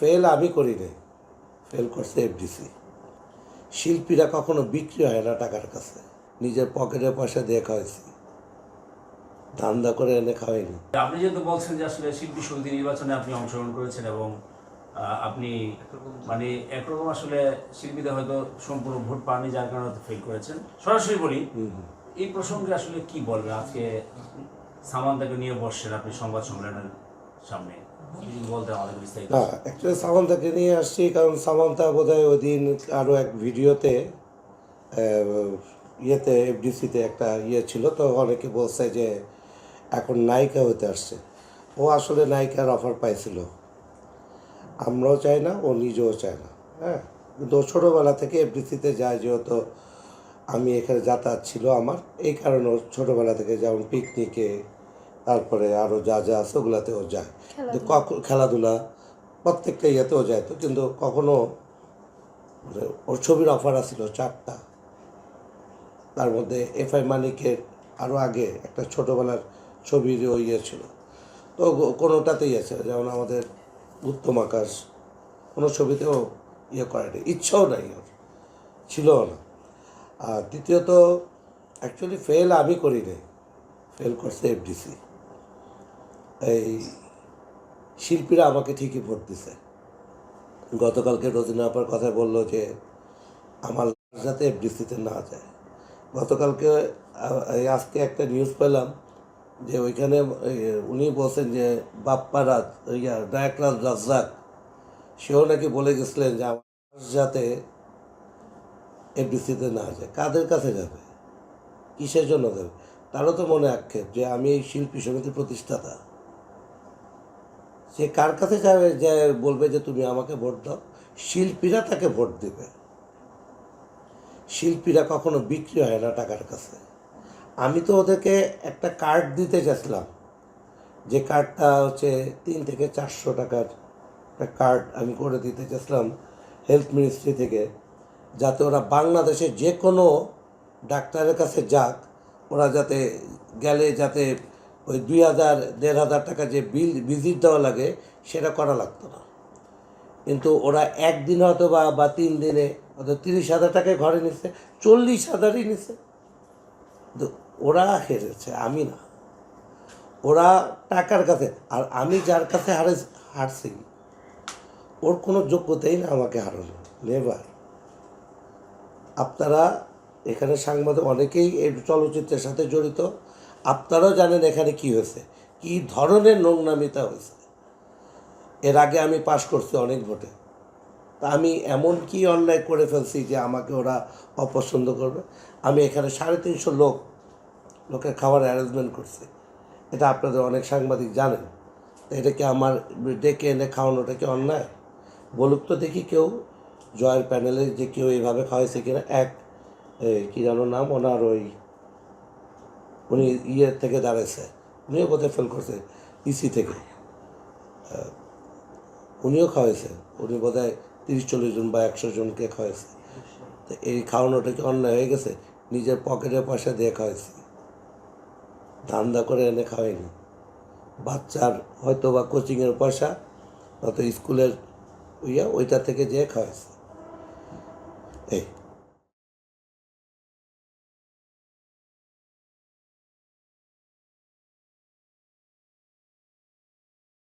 Fail আমি করি নাই, ফেল করছে এফডিসি। শিল্পীরা কখনো বিক্রি হয় না টাকার কাছে, নিজের পকেটে পয়সা দিয়ে খাওয়াইছি, ধান্দা করে এনে খাওয়াইনি। আপনি যেহেতু বলছেন যে আসলে শিল্পী সমিতি নির্বাচনে আপনি অংশগ্রহণ করেছেন এবং আপনি মানে একরকম আসলে শিল্পীদের হয়তো সম্পূর্ণ ভোট পাননি, যার কারণে হয়তো ফেল করেছেন। সরাসরি বলি, এই প্রসঙ্গে আসলে কি বলবেন? আজকে সামান্তাকে নিয়ে বসছেন আপনি সংবাদ সম্মেলনের সামনে, কি বলতে আমাদের বিস্তারিত? হ্যাঁ, অ্যাকচুয়ালি সামান্তাকে নিয়ে আসছি কারণ সামান্তা বোধহয় ওই দিন আরও এক ভিডিওতে ইয়েতে এফডিসিতে একটা ইয়ে ছিল, তো অনেকে বলছে যে এখন নায়িকা হতে আসছে। ও আসলে নায়িকার অফার পাইছিল, আমরাও চাই না, ও নিজেও চায় না। হ্যাঁ, কিন্তু ও ছোটোবেলা থেকে এফডিসিতে যায়, যেহেতু আমি এখানে যাতায়াত ছিল আমার, এই কারণে ও ছোটোবেলা থেকে যেমন পিকনিকে, তারপরে আরও যা যা আছে ওগুলাতেও যায়। কিন্তু কখন খেলাধুলা প্রত্যেকটা ইয়েতেও যায়, তো কিন্তু কখনো ওর ছবির অফার আসছিল 4টা, তার মধ্যে এফআই মানিকের আরও আগে একটা ছোটোবেলার ছবির ইয়ে ছিল, তো কোনোটাতেই আছে, যেমন আমাদের উত্তম আকাশ, কোনো ছবিতেও ইয়ে করেনি, ইচ্ছাও নাই ওর, ছিলও না। আর দ্বিতীয়ত অ্যাকচুয়ালি ফেল আমি করি নাই, ফেল করছে এফডিসি। এই শিল্পীরা আমাকে ঠিকই ভোট দিছে। গতকালকে রোজিনা আপার কথা বললো যে আমার যাতে এফডিসিতে না যায়। গতকালকে আজকে একটা নিউজ পেলাম যে ওইখানে উনি বলছেন যে বাপ্পারাজ ডায়াকরাজ রাজ্জাক, সেও নাকি বলে গেছিলেন যে আমার যাতে এফডিসিতে না যায়। কাদের কাছে যাবে, কিসের জন্য যাবে? তারও তো মনে আক্ষেপ যে আমি এই শিল্পী সমিতির প্রতিষ্ঠাতা, সে কার কাছে যাবে যে বলবে যে তুমি আমাকে ভোট দাও? শিল্পীরা তাকে ভোট দেবে। শিল্পীরা কখনো বিক্রি হয় না টাকার কাছে। আমি তো ওদেরকে একটা কার্ড দিতে চাইছিলাম, যে কার্ডটা হচ্ছে 3 থেকে 400 টাকার একটা কার্ড আমি করে দিতে চাইছিলাম হেলথ মিনিস্ট্রি থেকে, যাতে ওরা বাংলাদেশে যে কোনো ডাক্তারের কাছে যাক, ওরা যাতে গেলে যাতে ওই 2000 1500 টাকা যে ভিজিট দেওয়া লাগে সেটা করা লাগতো না। কিন্তু ওরা একদিন হয়তো বা 3 দিনে হয়তো 30,000 টাকায় ঘরে নিচ্ছে, 40,000ই নিচ্ছে। কিন্তু ওরা হেরেছে, আমি না। ওরা টাকার কাছে, আর আমি যার কাছে হারছি ওর কোনো যোগ্যতাই না আমাকে হারানো, নেভার। আপনারা এখানে সাংবাদিক অনেকেই এই চলচ্চিত্রের সাথে জড়িত, আপনারাও জানেন এখানে কি হয়েছে, কি ধরনের নোংরামিতা হয়েছে। এর আগে আমি পাশ করছি অনেক ভোটে, তা আমি এমন কি অন্যায় করে ফেলছি যে আমাকে ওরা অপছন্দ করবে? আমি এখানে 350 লোকের খাবার অ্যারেঞ্জমেন্ট করছি, এটা আপনাদের অনেক সাংবাদিক জানেন। এটা কি আমার ডেকে এনে খাওয়ানোটা কি অন্যায়? বলুক তো দেখি কেউ জয়ের প্যানেলে যে কেউ এইভাবে খাওয়াইছে কিনা। কী যেন নাম ওনার, উনি ইয়ে থেকে দাঁড়াইছে, উনিও বোধহয় ফেল করছে ইসি থেকে, উনিও খাওয়াইছে, উনি বোধহয় 30-40 জন বা 100 জনকে খাওয়াইছে। তো এই খাওয়ানোটা কি অন্যায় হয়ে গেছে? নিজের পকেটে পয়সা দিয়ে খাওয়াইছি, ধান্দা করে এনে খাওয়াইনি। বাচ্চার হয়তো বা কোচিংয়ের পয়সা, নয়তো স্কুলের ওইটা থেকে যেয়ে খাওয়াইছে। এই